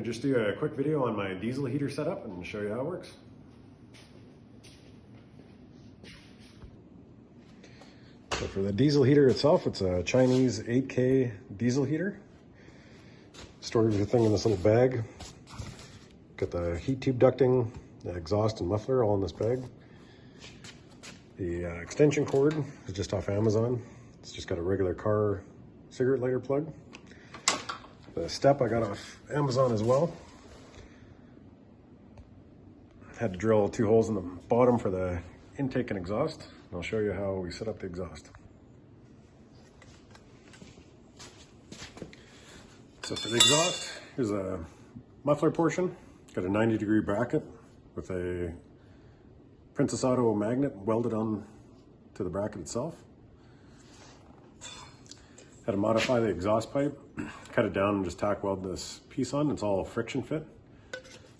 just do a quick video on my diesel heater setup and show you how it works. So for the diesel heater itself, it's a Chinese 8K diesel heater. Store everything in this little bag. Got the heat tube ducting, the exhaust and muffler all in this bag. The extension cord is just off Amazon. It's just got a regular car cigarette lighter plug. The step I got off Amazon as well. Had to drill 2 holes in the bottom for the intake and exhaust. I'll show you how we set up the exhaust. So for the exhaust, here's a muffler portion. Got a 90-degree bracket with a Princess Auto magnet welded on to the bracket itself. Had to modify the exhaust pipe, cut it down and just tack weld this piece on. It's all friction fit.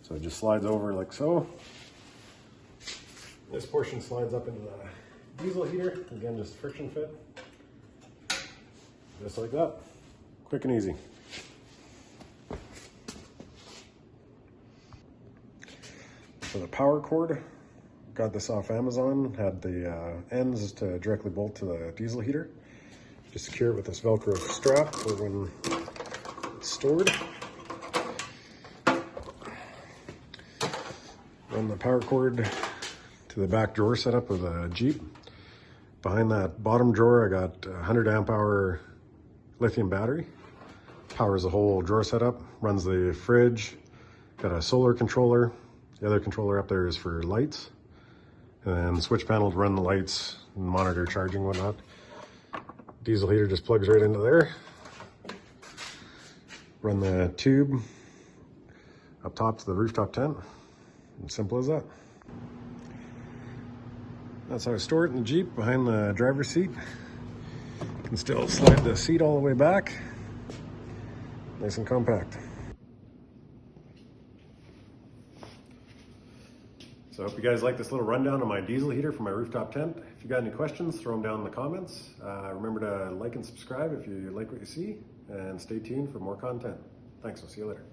So it just slides over like so. This portion slides up into the diesel heater. Again, just friction fit. Just like that. Quick and easy. For the power cord, got this off Amazon. Had the ends to directly bolt to the diesel heater. Just secure it with this Velcro strap for when it's stored. Run the power cord to the back drawer setup of the Jeep. Behind that bottom drawer, I got a 100 amp hour lithium battery. Powers the whole drawer setup, runs the fridge, got a solar controller. The other controller up there is for lights. And then the switch panel to run the lights and monitor charging and whatnot. Diesel heater just plugs right into there. Run the tube up top to the rooftop tent. Simple as that. That's how I store it in the Jeep behind the driver's seat. You can still slide the seat all the way back. Nice and compact. So I hope you guys like this little rundown on my diesel heater for my rooftop tent. If you got any questions, throw them down in the comments. Remember to like and subscribe if you like what you see, and stay tuned for more content. Thanks, I'll see you later.